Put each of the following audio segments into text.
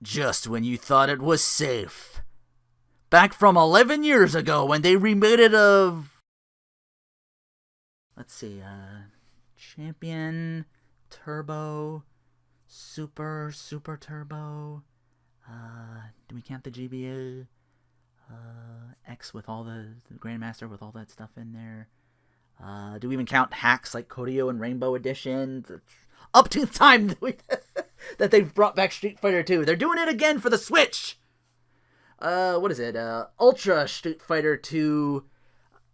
just when you thought it was safe. Back from 11 years ago when they remade it of... Let's see, Champion, Turbo, Super Turbo, do we count the GBA? X with all the Grandmaster with all that stuff in there. Do we even count hacks like Kodio and Rainbow Edition? Up to the time that they've brought back Street Fighter 2. They're doing it again for the Switch. What is it? Ultra Street Fighter 2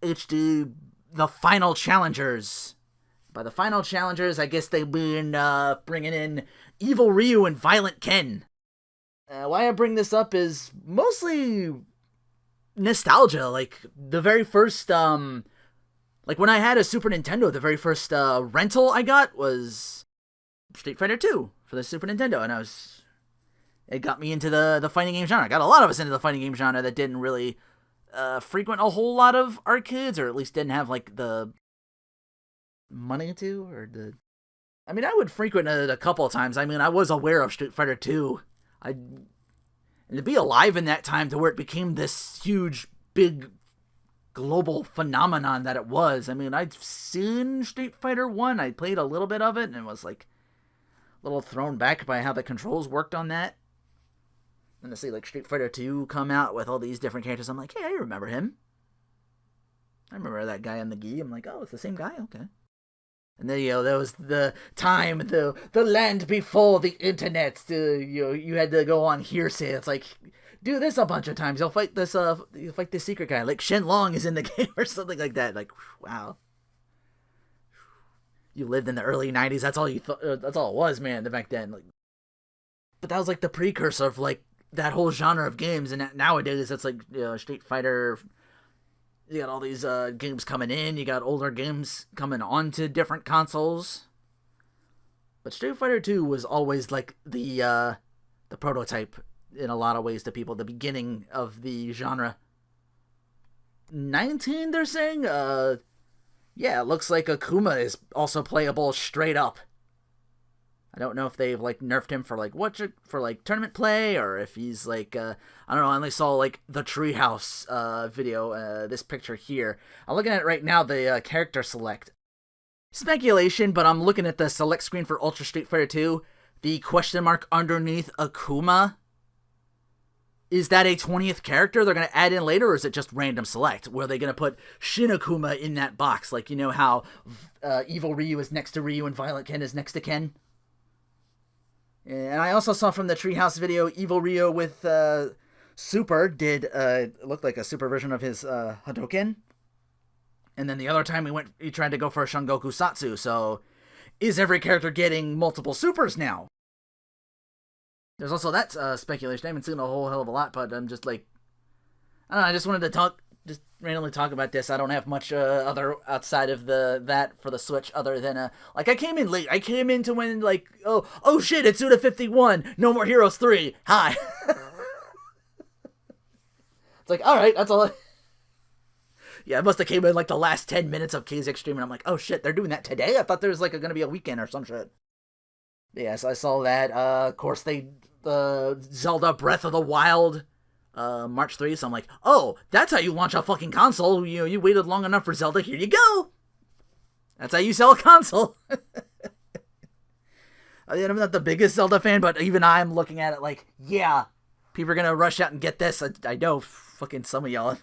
HD, the Final Challengers. By the Final Challengers, I guess they mean bringing in Evil Ryu and Violent Ken. Why I bring this up is mostly nostalgia. Like, the very first, like, when I had a Super Nintendo, the very first rental I got was Street Fighter 2 for the Super Nintendo, and it got me into the fighting game genre. It got a lot of us into the fighting game genre that didn't really frequent a whole lot of arcades, or at least didn't have, like, the money to, or the... I mean, I would frequent it a couple of times. I mean, I was aware of Street Fighter 2. And to be alive in that time to where it became this huge, big, global phenomenon that it was. I mean, I'd seen Street Fighter 1. I played a little bit of it, and was, like, a little thrown back by how the controls worked on that. And to see, like, Street Fighter 2 come out with all these different characters, I'm like, hey, I remember him. I remember that guy on the gi. I'm like, oh, it's the same guy? Okay. And then, there was the time, the land before the internet. You had to go on hearsay. It's like, do this a bunch of times. You'll fight this secret guy. Like, Shenlong is in the game or something like that. Like, wow. You lived in the early 90s. That's all that's all it was, man, back then. Like, but that was, like, the precursor of, like, that whole genre of games. And nowadays, it's like, Street Fighter... You got all these games coming in. You got older games coming onto different consoles. But Street Fighter 2 was always like the prototype in a lot of ways to people. The beginning of the genre. 19, they're saying? Yeah, it looks like Akuma is also playable straight up. I don't know if they've, like, nerfed him for, like, tournament play, or if he's, like, I don't know, I only saw, like, the Treehouse video, this picture here. I'm looking at it right now, the character select. Speculation, but I'm looking at the select screen for Ultra Street Fighter 2. The question mark underneath Akuma. Is that a 20th character they're going to add in later, or is it just random select? Where are they going to put Shin Akuma in that box? Like, you know how Evil Ryu is next to Ryu and Violent Ken is next to Ken? And I also saw from the Treehouse video, Evil Ryu with Super did look like a super version of his Hadouken. And then the other time he tried to go for a Shungoku Satsu. So is every character getting multiple supers now? There's also that speculation. I haven't seen a whole hell of a lot, but I'm just like, I don't know, I just wanted to randomly talk about this. I don't have much other outside of that for the Switch other than like, I came in late. I came into when, like, oh shit, it's Suda 51. No More Heroes 3. Hi. It's like, all right, that's all. Yeah, I must have came in like the last 10 minutes of KZ Extreme, and I'm like, oh shit, they're doing that today? I thought there was like going to be a weekend or some shit. Yeah, so I saw that. Of course, Zelda Breath of the Wild March 3, so I'm like, oh, that's how you launch a fucking console. You waited long enough for Zelda, here you go. That's how you sell a console. I'm not the biggest Zelda fan, but even I'm looking at it like, yeah, people are gonna rush out and get this. I know, fucking some of y'all.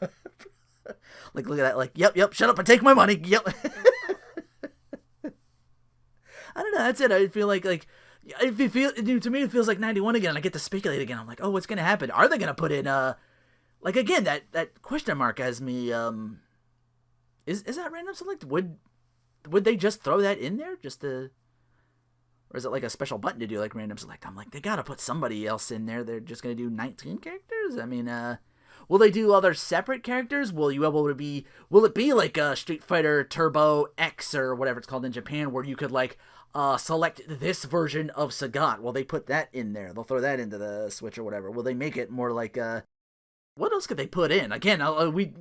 Like, look at that, like, yep, shut up and take my money, yep. I don't know, that's it. I feel like if you feel, to me, it feels like 91 again, and I get to speculate again. I'm like, oh, what's gonna happen? Are they gonna put in, like, again, that question mark has me, is that random select? Would they just throw that in there, just to, or is it like a special button to do, like, random select? I'm like, they gotta put somebody else in there. They're just gonna do 19 characters? I mean, will they do other separate characters? Will it be like a Street Fighter Turbo X or whatever it's called in Japan, where you could, like, select this version of Sagat? Will they put that in there? They'll throw that into the Switch or whatever. Will they make it more like, what else could they put in? Again,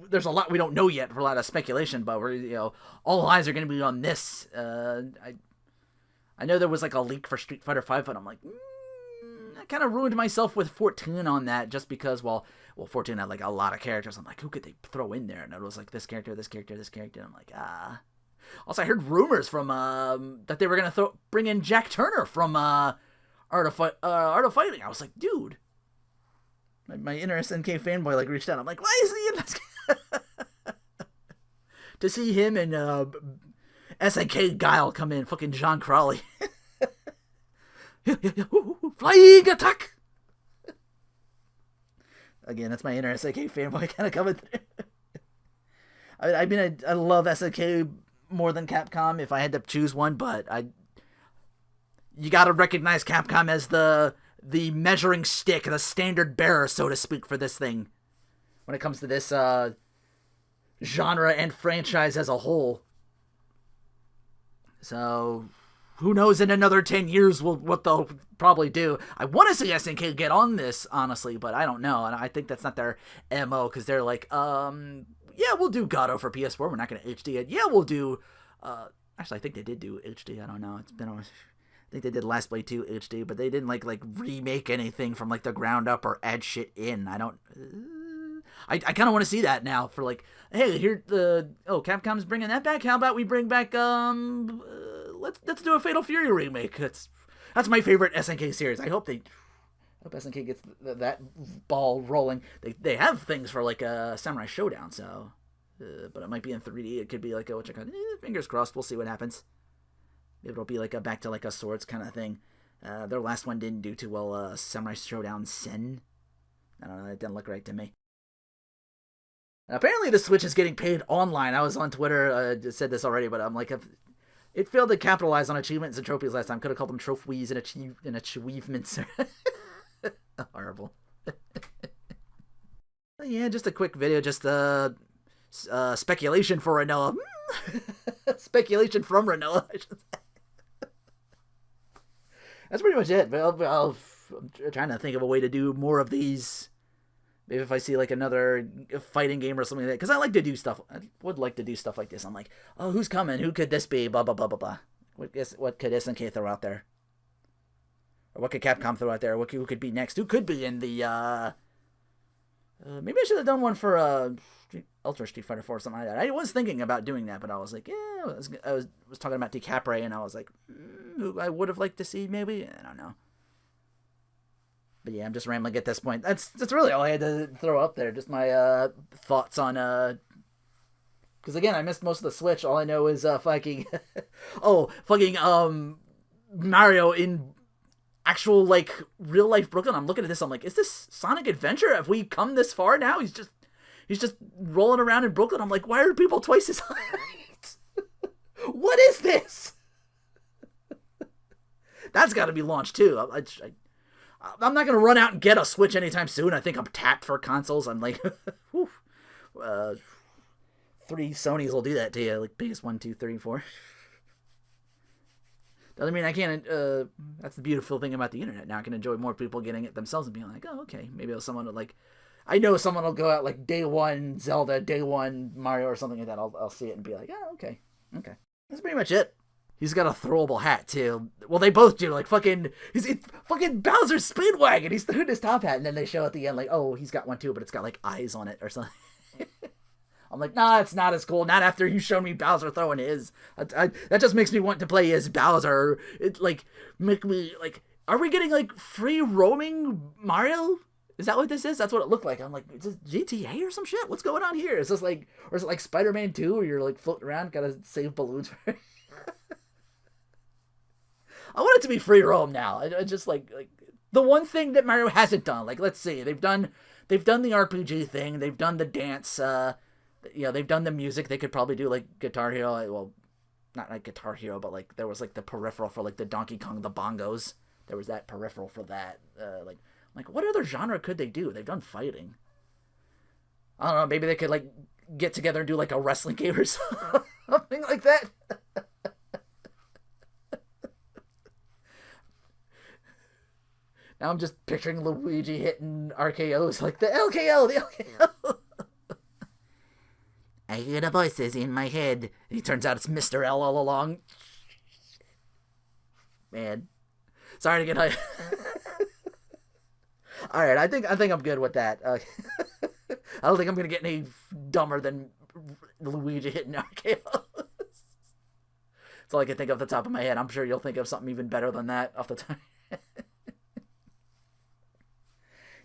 there's a lot we don't know yet for a lot of speculation, but we're, all eyes are going to be on this. I know there was like a leak for Street Fighter 5, but I'm like, I kind of ruined myself with 14 on that just because, well, 14 had like a lot of characters. I'm like, who could they throw in there? And it was like this character, this character, this character. I'm like, ah. Also, I heard rumors from that they were gonna bring in Jack Turner from Art of Fighting. I was like, dude, my inner SNK fanboy like reached out. I'm like, why is he in this? To see him and SNK Guile come in, fucking John Crawley. Flying attack. Again, that's my inner SNK fanboy kind of coming through. I mean, I love SNK more than Capcom if I had to choose one, but you gotta recognize Capcom as the measuring stick, the standard bearer, so to speak, for this thing. When it comes to this genre and franchise as a whole. So, who knows in another 10 years what they'll probably do. I want to see SNK get on this, honestly, but I don't know. And I think that's not their MO, because they're like, yeah, we'll do God for PS4. We're not going to HD it. Yeah, we'll do... actually, I think they did do HD. I don't know. It's been... I think they did Last Blade 2 HD, but they didn't like remake anything from like the ground up or add shit in. I don't... I kind of want to see that now for like, hey, here Capcom's bringing that back. How about we bring back let's do a Fatal Fury remake. That's my favorite SNK series. I hope SNK gets that ball rolling. They have things for like a Samurai Showdown, so but it might be in 3D. It could be like fingers crossed. We'll see what happens. Maybe it'll be like a back to like a Swords kind of thing. Their last one didn't do too well. Samurai Showdown Sen. I don't know. It didn't look right to me. Apparently the Switch is getting paid online. I was on Twitter, said this already, but I'm like, it failed to capitalize on achievements and trophies last time. Could have called them trophies and achievements. Horrible. Yeah, just a quick video, just speculation for Rinoa. Speculation from Rinoa, I should say. That's pretty much it, but I'm trying to think of a way to do more of these. Maybe if I see like another fighting game or something like that, because I like to do stuff. I would like to do stuff like this. I'm like, oh, who's coming? Who could this be? Blah blah blah blah blah. What could SNK throw out there? Or what could Capcom throw out there? Who could be next? Who could be in the? Maybe I should have done one for Ultra Street Fighter 4 or something like that. I was thinking about doing that, but I was like, yeah, I was talking about DiCaprio, and I was like, who I would have liked to see maybe. I don't know. But yeah, I'm just rambling at this point. That's really all I had to throw up there. Just my thoughts on because again, I missed most of the Switch. All I know is fucking Mario in actual like real life Brooklyn. I'm looking at this. I'm like, is this Sonic Adventure? Have we come this far now? He's just rolling around in Brooklyn. I'm like, why are people twice his height? What is this? That's got to be launched too. I'm not going to run out and get a Switch anytime soon. I think I'm tapped for consoles. I'm like, 3 Sonys will do that to you. Like PS1, 2, 3, 4. Doesn't mean I can't, that's the beautiful thing about the internet. Now I can enjoy more people getting it themselves and being like, oh, okay. Maybe someone will like, I know someone will go out like day one Zelda, day one Mario or something like that. I'll see it and be like, oh, okay. Okay. That's pretty much it. He's got a throwable hat, too. Well, they both do. Like, fucking Bowser's Speedwagon. He's throwing his top hat, and then they show at the end, like, oh, he's got one, too, but it's got, like, eyes on it or something. I'm like, nah, it's not as cool. Not after you showed me Bowser throwing his. That just makes me want to play as Bowser. It, like, make me, like, are we getting, like, free roaming Mario? Is that what this is? That's what it looked like. I'm like, is this GTA or some shit? What's going on here? Is this, like, or is it, like, Spider-Man 2, where you're, like, floating around, gotta save balloons for I want it to be free roam now. I just like the one thing that Mario hasn't done. Like, let's see, they've done the RPG thing. They've done the dance. They've done the music. They could probably do like Guitar Hero. Well, not like Guitar Hero, but like there was like the peripheral for like the Donkey Kong, the bongos. There was that peripheral for that. Like what other genre could they do? They've done fighting. I don't know. Maybe they could like get together and do like a wrestling game or something like that. Now I'm just picturing Luigi hitting RKOs like the LKO, the LKO. I hear the voices in my head. And he turns out it's Mr. L all along. Man. Sorry to get hyped. All right, I think I'm good with that. I don't think I'm gonna get any dumber than Luigi hitting RKO. That's all I can think of off the top of my head. I'm sure you'll think of something even better than that off the top.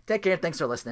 Take care. Thanks for listening.